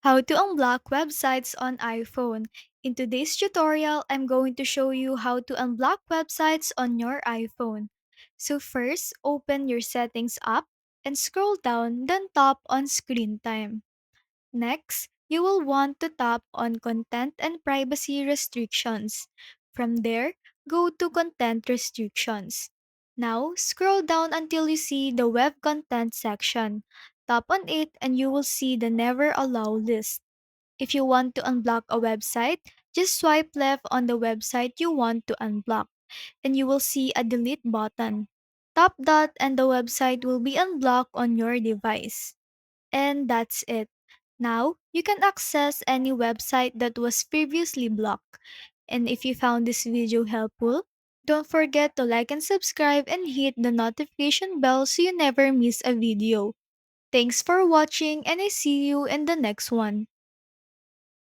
How to unblock websites on iPhone. In today's tutorial, I'm going to show you how to unblock websites on your iPhone. So first, open your settings app and scroll down, then tap on screen time. Next, you will want to tap on content and privacy restrictions. From there, go to content restrictions. Now, scroll down until you see the web content section. Tap on it and you will see the never allow list. If you want to unblock a website, just swipe left on the website you want to unblock and you will see a delete button. Tap that and the website will be unblocked on your device. And that's it. Now, you can access any website that was previously blocked. And if you found this video helpful, don't forget to like and subscribe and hit the notification bell so you never miss a video. Thanks for watching and I see you in the next one.